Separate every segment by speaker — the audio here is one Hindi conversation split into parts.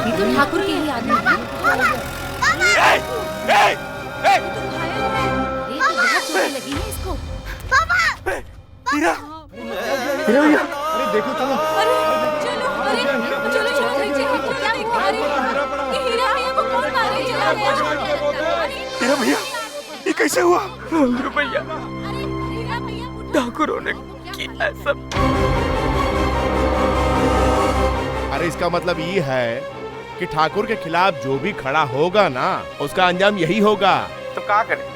Speaker 1: ये तो ठाकुर के ही आदमी है। लगी है इसको।
Speaker 2: हीरा भैया, अरे देखो चलो।
Speaker 1: अरे चलो, अरे चलो चलो क्या हुआ? अरे ये हीरा भैया को कौन मारे?
Speaker 2: हीरा भैया, ये कैसे हुआ?
Speaker 3: मंगरू भैया,
Speaker 1: अरे हीरा भैया
Speaker 3: ठाकुरों ने किया सब।
Speaker 4: अरे इसका मतलब ये है कि ठाकुर के खिलाफ जो भी खड़ा होगा ना, उसका अंजाम यही होगा।
Speaker 5: तो क्या करें?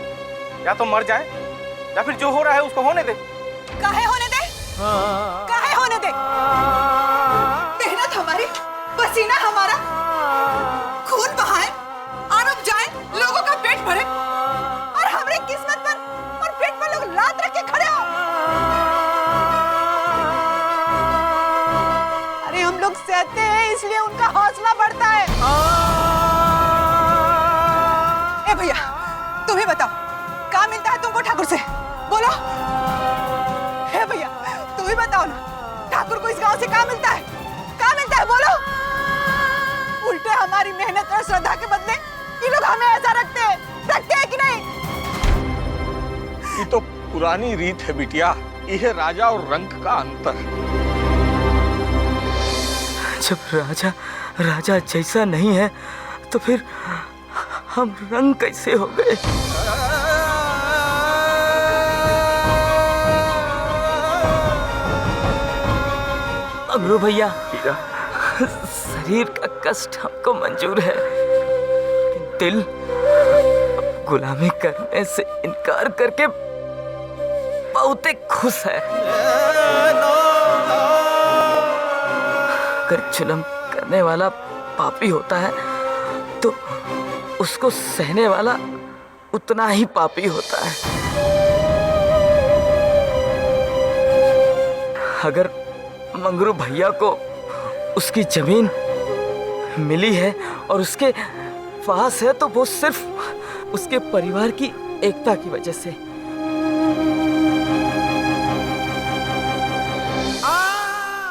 Speaker 5: या तो मर जाए या फिर जो हो रहा है उसको होने दे।
Speaker 6: काहे होने दे? काहे होने दे? मेहनत हमारी, पसीना हमारा, खून बहाए, आरोप जाए, लोगों का पेट भरे, और हमारी किस्मत पर और पेट पर लोग लात रख के खड़े हो। अरे हम लोग सहते हैं इसलिए उनका हौसला बढ़ता है। ए भैया, तुम्हें बताओ, क्या मिलता है तुमको ठाकुर से? बोलो। हे भैया, तुम ही बताओ ना, ठाकुर को इस गांव से क्या मिलता है? क्या मिलता है बोलो? उल्टे हमारी मेहनत और श्रद्धा के बदले ये लोग हमें ऐसा रखते हैं कि नहीं?
Speaker 5: ये तो पुरानी रीत है बिटिया, यह राजा और रंक का अंतर।
Speaker 3: जब राजा जैसा नहीं है तो फिर हम रंग कैसे हो गए? मंगरू भैया, शरीर का कष्ट हमको मंजूर है, लेकिन दिल गुलामी करने से इनकार करके बहुत खुश है। अगर जुल्म करने वाला पापी होता है तो उसको सहने वाला उतना ही पापी होता है। अगर मंगरू भैया को उसकी जमीन मिली है और उसके पास है तो वो सिर्फ उसके परिवार की एकता की वजह से।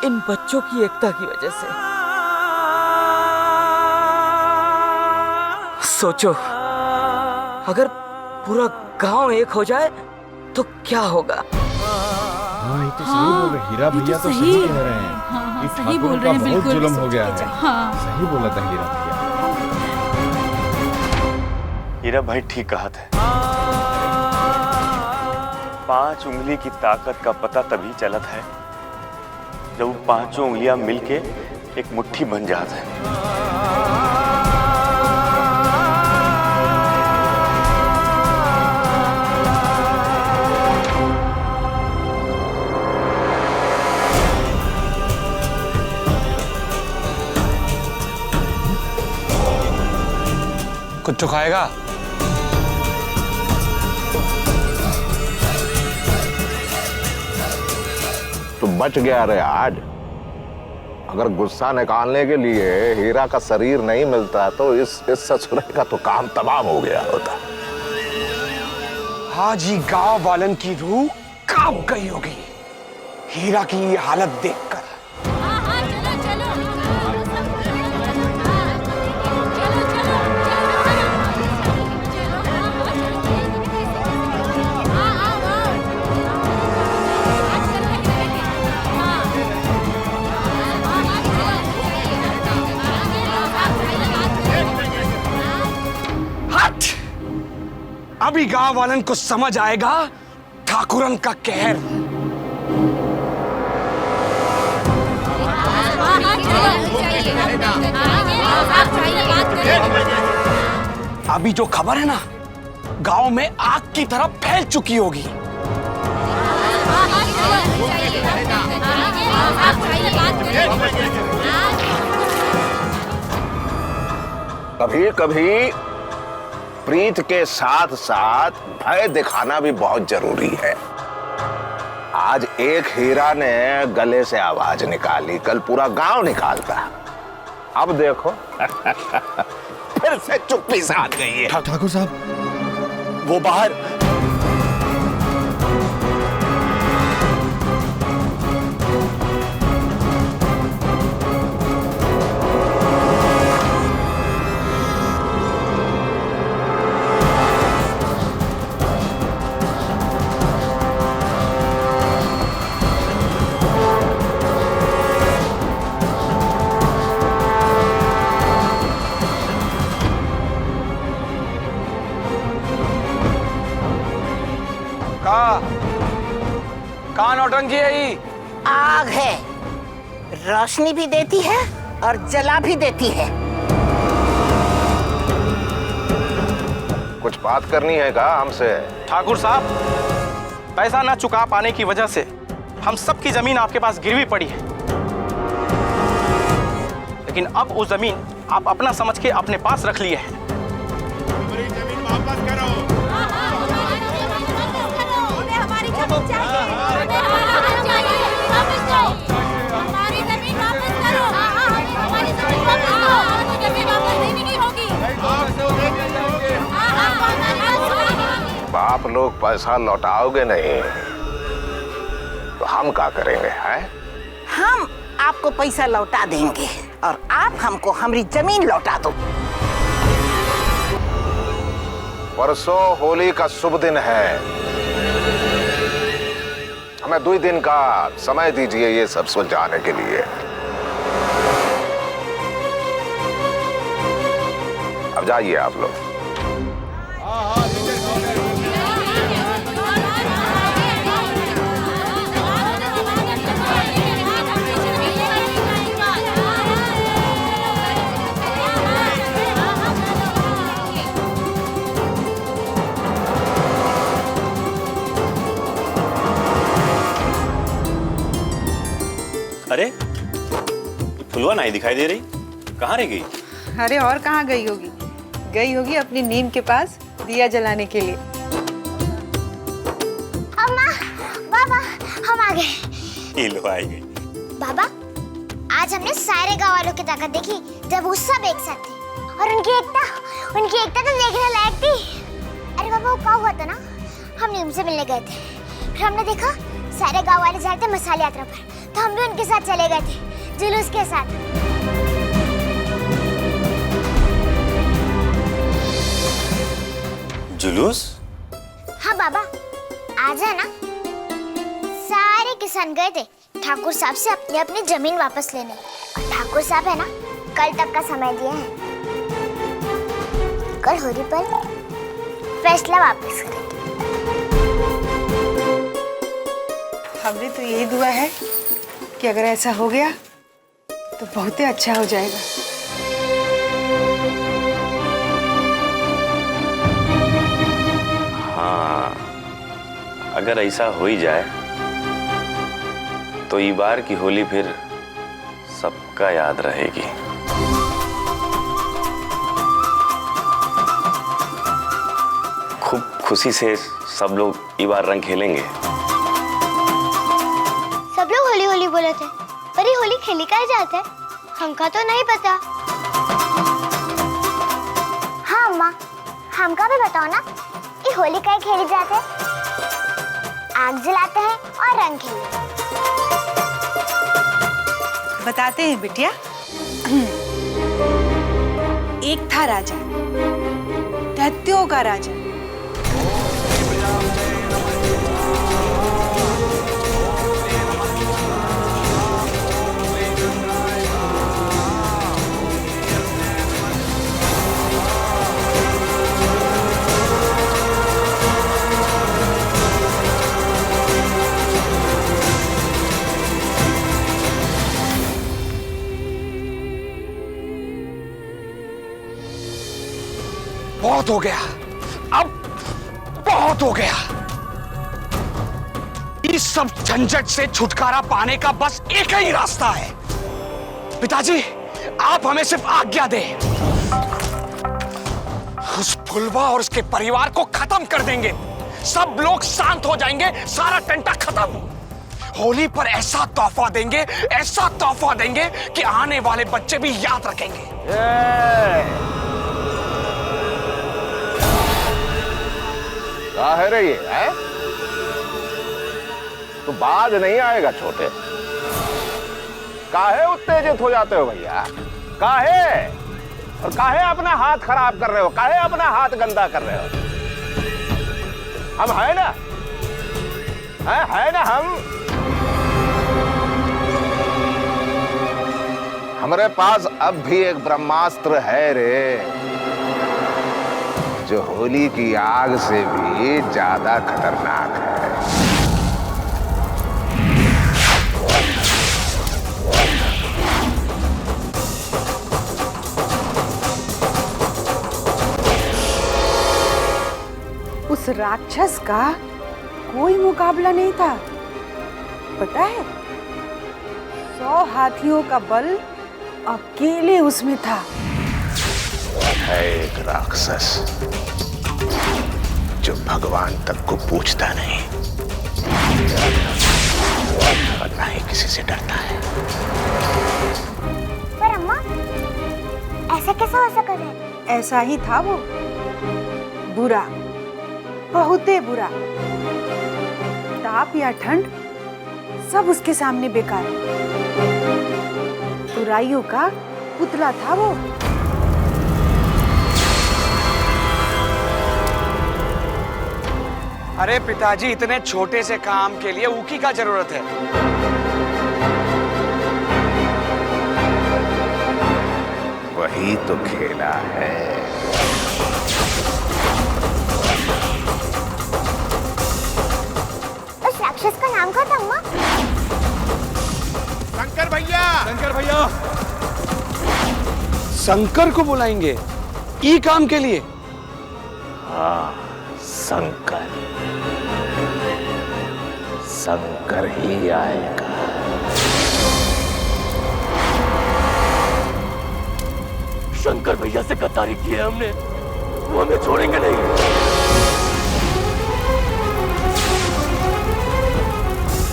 Speaker 3: इन बच्चों की एकता की वजह से। सोचो, अगर पूरा गांव एक हो जाए तो क्या होगा?
Speaker 4: हाँ, ये तो सही बोल रहे हीरा भैया, तो सही कह रहे हैं।
Speaker 1: हाँ,
Speaker 4: इस
Speaker 1: सही बोल
Speaker 4: ठाकुर
Speaker 1: रहे हैं,
Speaker 4: का बहुत
Speaker 1: बिल्कुल
Speaker 4: जुल्म हो गया है।
Speaker 1: हाँ।
Speaker 4: सही बोला था हीरा भैया।
Speaker 2: हीरा भाई ठीक कहा था। 5 उंगली की ताकत का पता तभी चलता है जब वो 5 उंगलियां मिलके एक मुट्ठी बन जाता है।
Speaker 5: कुछ खाएगा?
Speaker 7: तो बच गया रे आज। अगर गुस्सा निकालने के लिए हीरा का शरीर नहीं मिलता तो इस ससुरे का तो काम तमाम हो गया होता।
Speaker 8: आज ही गांव वालन की रूह कांप गई होगी हीरा की ये हालत देखकर। अभी गांव वालन को समझ आएगा ठाकुरन का कहर। अभी जो खबर है ना, गांव में आग की तरह फैल चुकी होगी।
Speaker 7: कभी कभी प्रीत के साथ साथ भय दिखाना भी बहुत जरूरी है। आज एक हीरा ने गले से आवाज निकाली, कल पूरा गांव निकालता। अब देखो से चुप्पी साध गई है।
Speaker 4: ठाकुर साहब
Speaker 8: वो बाहर।
Speaker 3: कहाँ नौटंकी है ये?
Speaker 9: आग है, रोशनी भी देती है और जला भी देती है।
Speaker 7: कुछ बात करनी है का हमसे?
Speaker 10: ठाकुर साहब, पैसा ना चुका पाने की वजह से हम सबकी जमीन आपके पास गिरवी पड़ी है, लेकिन अब उस जमीन आप अपना समझ के अपने पास रख लिए हैं।
Speaker 4: हमारी जमीन वापस करो।
Speaker 1: हमारी जमीन चाहिए, हमारी जमीन वापस करो, हमारी जमीन वापस करो, हमको जमीन वापस देनी नहीं होगी।
Speaker 7: बाप लोग पैसा लौटाओगे नहीं तो हम क्या करेंगे? हैं?
Speaker 9: हम आपको पैसा लौटा देंगे और आप हमको हमारी जमीन लौटा दो।
Speaker 7: परसों होली का शुभ दिन है, हमें 2 दिन का समय दीजिए ये सब सुलझाने के लिए। अब जाइए आप लोग।
Speaker 2: अरे फुलवा नहीं दिखाई दे रही, कहाँ रह गई?
Speaker 6: अरे और कहाँ गई होगी? गई होगी अपनी नीम के पास दिया जलाने के लिए।
Speaker 1: अम्मा, बाबा, हम आ गए।
Speaker 2: ये लो आई गई।
Speaker 1: बाबा, आज हमने सारे गांव वालों की ताकत देखी जब वो सब एक साथ थे, और उनकी एकता तो देखने लायक थी। अरे बाबा, वो क्या हुआ था ना, हम नीम से मिलने गए थे, फिर हमने देखा सारे गांव वाले जा रहे थे मसाल यात्रा पर, तो हम भी उनके साथ चले गए थे, जुलूस के साथ।
Speaker 2: जुलूस?
Speaker 1: हाँ बाबा, आज है ना, सारे किसान गए थे ठाकुर साहब से अपनी अपनी जमीन वापस लेने, और ठाकुर साहब है ना, कल तक का समय दिया है, कल होली पर फैसला वापस करेंगे।
Speaker 6: हमने तो यही दुआ है कि अगर ऐसा हो गया तो बहुत ही अच्छा हो जाएगा।
Speaker 2: हाँ, अगर ऐसा हो ही जाए तो इस बार की होली फिर सबका याद रहेगी। खूब खुशी से सब लोग इस बार रंग खेलेंगे।
Speaker 1: सब लोग होली होली बोले थे, पर ये होली खेली का जाते है, हमका तो नहीं पता। हाँ अम्मा, हमका भी बताओ ना, ये होली का खेली जाते है? आग जलाते हैं और रंग खेलते हैं।
Speaker 6: बताते हैं बिटिया। एक था राजा, दैत्यों का राजा।
Speaker 8: बहुत हो गया, अब बहुत हो गया। इस सब झंझट से छुटकारा पाने का बस एक ही रास्ता है। पिताजी, आप हमें सिर्फ आज्ञा दें, उस फुलवा और उसके परिवार को खत्म कर देंगे, सब लोग शांत हो जाएंगे, सारा टंटा खत्म। होली पर ऐसा तोहफा देंगे कि आने वाले बच्चे भी याद रखेंगे।
Speaker 7: क्या है रे ये है? तो बाज नहीं आएगा छोटे। काहे उत्तेजित हो जाते हो भैया? काहे? और काहे अपना हाथ खराब कर रहे हो? काहे अपना हाथ गंदा कर रहे हो? हम है ना, है ना हम। हमारे पास अब भी एक ब्रह्मास्त्र है रे, जो होली की आग से भी ज्यादा खतरनाक है।
Speaker 6: उस राक्षस का कोई मुकाबला नहीं था, पता है? 100 हाथियों का बल अकेले उसमें था।
Speaker 7: है एक राक्षस जो भगवान तक को पूछता नहीं और ना ही किसी से डरता है।
Speaker 1: पर अम्मा, ऐसा कैसा हो सकता है?
Speaker 6: ऐसा ही था वो, बुरा, बहुते बुरा। ताप या ठंड सब उसके सामने बेकार। बुराइयों का पुतला था वो।
Speaker 8: अरे पिताजी, इतने छोटे से काम के लिए ऊकी का जरूरत है?
Speaker 7: वही तो खेला है।
Speaker 1: उस राक्षस का नाम क्या था अम्मा?
Speaker 4: शंकर भैया।
Speaker 5: शंकर भैया, शंकर को बुलाएंगे ई काम के लिए?
Speaker 7: हाँ, शंकर, शंकर ही आएगा।
Speaker 11: शंकर भैया से गद्दारी की है हमने, वो हमें छोड़ेंगे नहीं।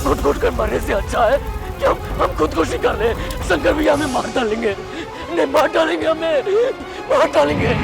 Speaker 11: खुद कर मरने से अच्छा है कि हम खुदकुशी कर ले। शंकर भैया हमें मार डालेंगे, नहीं मार डालेंगे, हमें मार डालेंगे।